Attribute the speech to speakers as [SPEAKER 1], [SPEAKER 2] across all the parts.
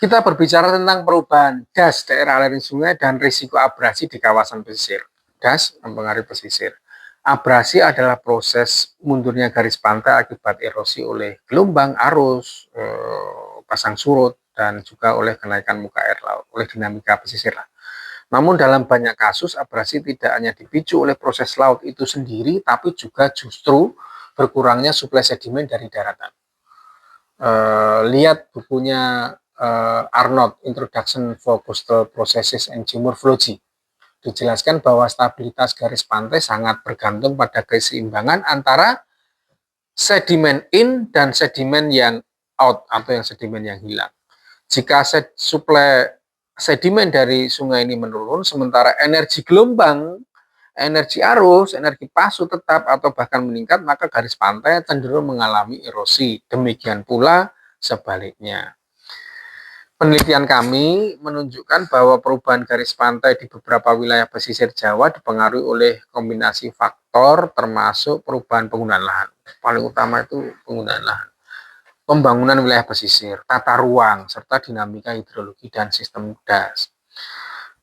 [SPEAKER 1] Kita berbicara tentang perubahan das daerah aliran sungai dan risiko abrasi di kawasan pesisir. Das mempengaruhi pesisir. Abrasi adalah proses mundurnya garis pantai akibat erosi oleh gelombang, arus, pasang surut, dan juga oleh kenaikan muka air laut, oleh dinamika pesisir. Namun dalam banyak kasus, abrasi tidak hanya dipicu oleh proses laut itu sendiri, tapi juga justru berkurangnya suplai sedimen dari daratan. Lihat bukunya Arnold, Introduction for Coastal Processes and Geomorphology. Dijelaskan bahwa stabilitas garis pantai sangat bergantung pada keseimbangan antara sedimen in dan sedimen yang out atau yang sedimen yang hilang. Jika suplai sedimen dari sungai ini menurun, sementara energi gelombang, energi arus, energi pasut tetap atau bahkan meningkat, maka garis pantai cenderung mengalami erosi. Demikian pula sebaliknya. Penelitian kami menunjukkan bahwa perubahan garis pantai di beberapa wilayah pesisir Jawa dipengaruhi oleh kombinasi faktor termasuk perubahan penggunaan lahan. Paling utama itu penggunaan lahan. Pembangunan wilayah pesisir, tata ruang, serta dinamika hidrologi dan sistem das.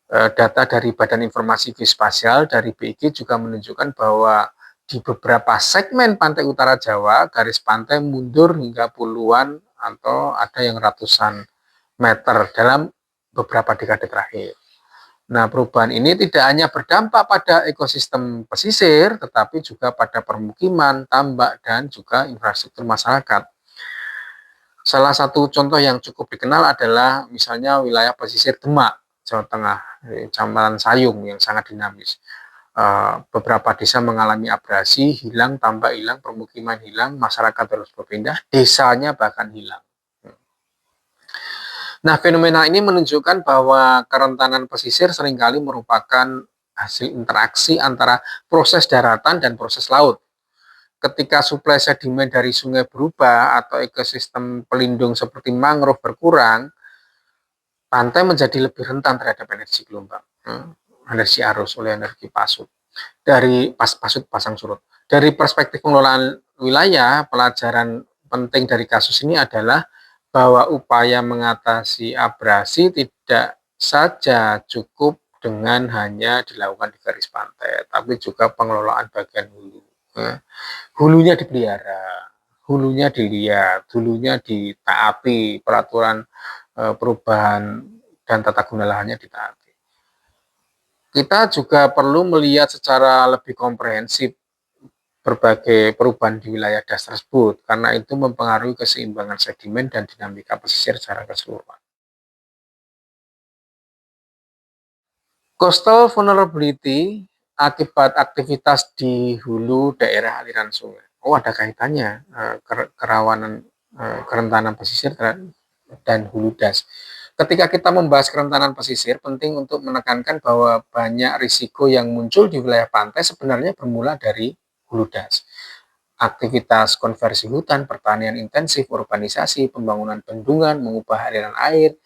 [SPEAKER 1] Data dari Badan Informasi Geospasial dari BIG juga menunjukkan bahwa di beberapa segmen pantai utara Jawa, garis pantai mundur hingga puluhan atau ada yang ratusan meter dalam beberapa dekade terakhir. Nah, perubahan ini tidak hanya berdampak pada ekosistem pesisir, tetapi juga pada permukiman, tambak, dan juga infrastruktur masyarakat. Salah satu contoh yang cukup dikenal adalah misalnya wilayah pesisir Demak, Jawa Tengah, Kecamatan Sayung yang sangat dinamis. Beberapa desa mengalami abrasi, hilang, tambak hilang, permukiman hilang, masyarakat terus berpindah, desanya bahkan hilang. Nah, fenomena ini menunjukkan bahwa kerentanan pesisir seringkali merupakan hasil interaksi antara proses daratan dan proses laut. Ketika suplai sedimen dari sungai berubah atau ekosistem pelindung seperti mangrove berkurang, pantai menjadi lebih rentan terhadap energi gelombang, energi arus oleh energi pasut. Dari pasut pasang surut. Dari perspektif pengelolaan wilayah, pelajaran penting dari kasus ini adalah bahwa upaya mengatasi abrasi tidak saja cukup dengan hanya dilakukan di garis pantai, tapi juga pengelolaan bagian hulu. Hulunya dipelihara, hulunya dilihat, hulunya ditaati, peraturan perubahan dan tata guna lahannya ditaati. Kita juga perlu melihat secara lebih komprehensif berbagai perubahan di wilayah das tersebut, karena itu mempengaruhi keseimbangan sedimen dan dinamika pesisir secara keseluruhan. Coastal vulnerability akibat aktivitas di hulu daerah aliran sungai. Oh, ada kaitannya kerawanan kerentanan pesisir dan hulu das. Ketika kita membahas kerentanan pesisir, penting untuk menekankan bahwa banyak risiko yang muncul di wilayah pantai sebenarnya bermula dari hulu das. Aktivitas konversi hutan, pertanian intensif, urbanisasi, pembangunan bendungan, mengubah aliran air,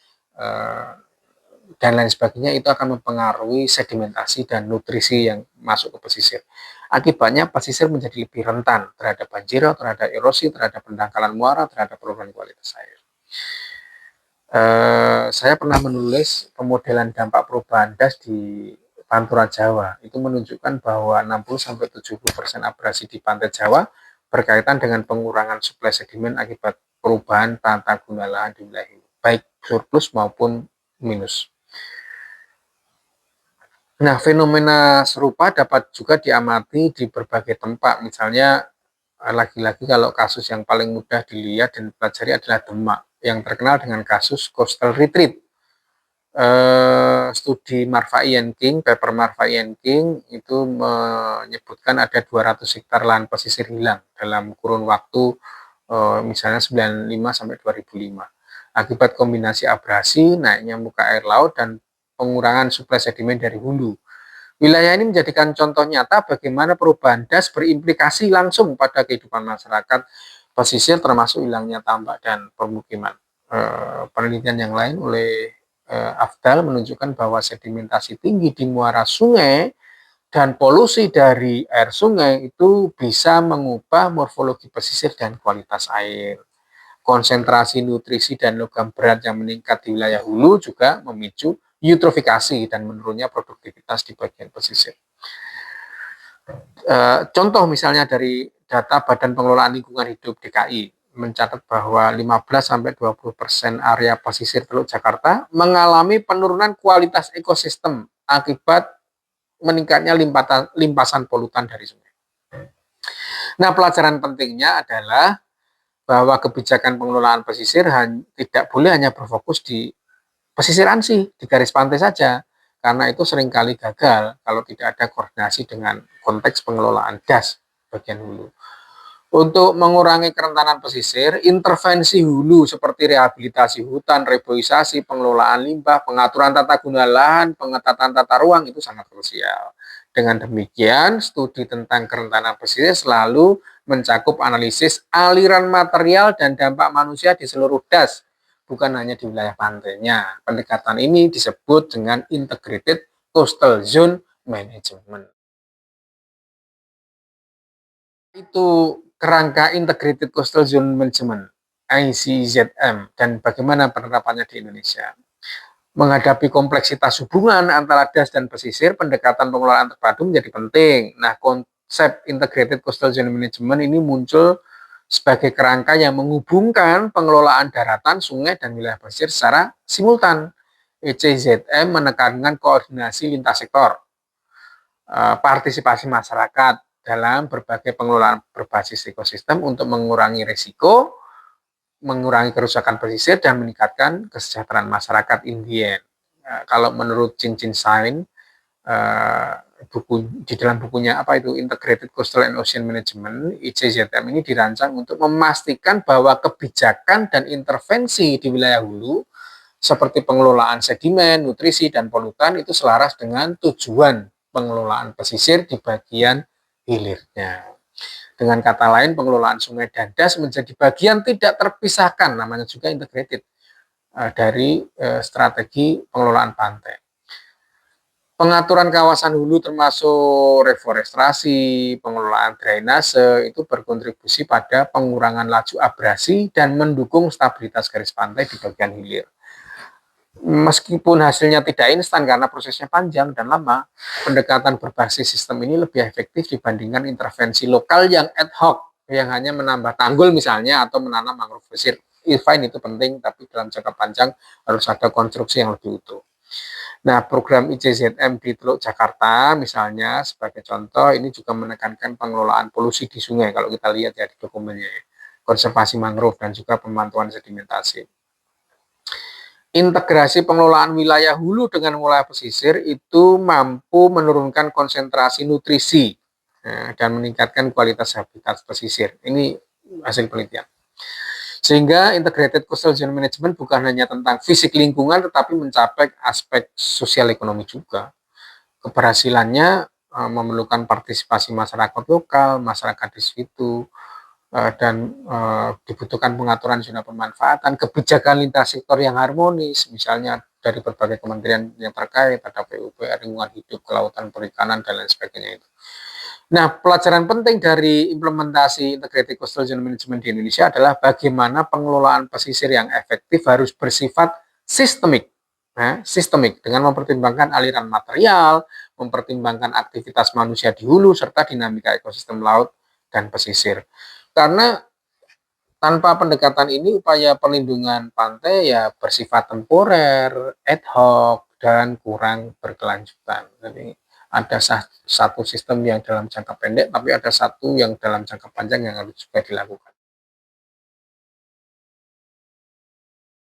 [SPEAKER 1] dan lain sebagainya itu akan mempengaruhi sedimentasi dan nutrisi yang masuk ke pesisir. Akibatnya pesisir menjadi lebih rentan terhadap banjir, terhadap erosi, terhadap pendangkalan muara, terhadap penurunan kualitas air. Saya pernah menulis pemodelan dampak perubahan das di Pantura Jawa. Itu menunjukkan bahwa 60-70% abrasi di pantai Jawa berkaitan dengan pengurangan suplai sedimen akibat perubahan tata guna lahan di wilayah ini, baik surplus maupun minus. Nah, fenomena serupa dapat juga diamati di berbagai tempat. Misalnya, lagi-lagi kalau kasus yang paling mudah dilihat dan dipelajari adalah Demak, yang terkenal dengan kasus coastal retreat. Studi Marfai and King, paper Marfai and King itu menyebutkan ada 200 hektar lahan pesisir hilang dalam kurun waktu misalnya 95 sampai 2005. Akibat kombinasi abrasi, naiknya muka air laut, dan pengurangan suplai sedimen dari hulu. Wilayah ini menjadikan contoh nyata bagaimana perubahan das berimplikasi langsung pada kehidupan masyarakat pesisir, termasuk hilangnya tambak dan permukiman. Penelitian yang lain oleh Afdal menunjukkan bahwa sedimentasi tinggi di muara sungai dan polusi dari air sungai itu bisa mengubah morfologi pesisir dan kualitas air. Konsentrasi nutrisi dan logam berat yang meningkat di wilayah hulu juga memicu eutrofikasi dan menurunnya produktivitas di bagian pesisir. Contoh misalnya dari data Badan Pengelolaan Lingkungan Hidup DKI mencatat bahwa 15-20% area pesisir Teluk Jakarta mengalami penurunan kualitas ekosistem akibat meningkatnya limpasan polutan dari sungai. Nah, pelajaran pentingnya adalah bahwa kebijakan pengelolaan pesisir tidak boleh hanya berfokus di pesisir ANSI, di garis pantai saja, karena itu seringkali gagal kalau tidak ada koordinasi dengan konteks pengelolaan das bagian hulu. Untuk mengurangi kerentanan pesisir, intervensi hulu seperti rehabilitasi hutan, reboisasi, pengelolaan limbah, pengaturan tata guna lahan, pengetatan tata ruang itu sangat krusial. Dengan demikian, studi tentang kerentanan pesisir selalu mencakup analisis aliran material dan dampak manusia di seluruh das, bukan hanya di wilayah pantainya. Pendekatan ini disebut dengan Integrated Coastal Zone Management. Itu kerangka Integrated Coastal Zone Management (ICZM) dan bagaimana penerapannya di Indonesia. Menghadapi kompleksitas hubungan antara das dan pesisir, pendekatan pengelolaan terpadu menjadi penting. Nah, konsep Integrated Coastal Zone Management ini muncul sebagai kerangka yang menghubungkan pengelolaan daratan, sungai, dan wilayah pesisir secara simultan. ICZM menekankan koordinasi lintas sektor, partisipasi masyarakat dalam berbagai pengelolaan berbasis ekosistem untuk mengurangi risiko, mengurangi kerusakan pesisir, dan meningkatkan kesejahteraan masyarakat in the end. Kalau menurut Chin Chin Sain, di dalam bukunya Integrated Coastal and Ocean Management, ICZM ini dirancang untuk memastikan bahwa kebijakan dan intervensi di wilayah hulu seperti pengelolaan sedimen, nutrisi, dan polutan itu selaras dengan tujuan pengelolaan pesisir di bagian hilirnya. Dengan kata lain, pengelolaan sungai dan das menjadi bagian tidak terpisahkan, namanya juga integrated, dari strategi pengelolaan pantai. Pengaturan kawasan hulu termasuk reforestasi, pengelolaan drainase itu berkontribusi pada pengurangan laju abrasi dan mendukung stabilitas garis pantai di bagian hilir. Meskipun hasilnya tidak instan karena prosesnya panjang dan lama, pendekatan berbasis sistem ini lebih efektif dibandingkan intervensi lokal yang ad hoc, yang hanya menambah tanggul misalnya atau menanam mangrove pesisir. Fine, itu penting, tapi dalam jangka panjang harus ada konstruksi yang lebih utuh. Nah, program ICZM di Teluk Jakarta misalnya sebagai contoh, ini juga menekankan pengelolaan polusi di sungai, kalau kita lihat ya di dokumennya, konservasi mangrove dan juga pemantauan sedimentasi. Integrasi pengelolaan wilayah hulu dengan wilayah pesisir itu mampu menurunkan konsentrasi nutrisi dan meningkatkan kualitas habitat pesisir. Ini hasil penelitian. Sehingga Integrated Coastal Zone Management bukan hanya tentang fisik lingkungan, tetapi mencapai aspek sosial ekonomi juga. Keberhasilannya memerlukan partisipasi masyarakat lokal, masyarakat di situ, dan dibutuhkan pengaturan zona pemanfaatan, kebijakan lintas sektor yang harmonis, misalnya dari berbagai kementerian yang terkait, ada PUPR, lingkungan hidup, kelautan, perikanan, dan lain sebagainya itu. Nah, pelajaran penting dari implementasi Integrated Coastal Zone Management di Indonesia adalah bagaimana pengelolaan pesisir yang efektif harus bersifat sistemik, sistemik dengan mempertimbangkan aliran material, mempertimbangkan aktivitas manusia di hulu, serta dinamika ekosistem laut dan pesisir. Karena tanpa pendekatan ini, upaya perlindungan pantai ya bersifat temporer, ad hoc, dan kurang berkelanjutan. Jadi ada satu sistem yang dalam jangka pendek, tapi ada satu yang dalam jangka panjang yang harus juga dilakukan.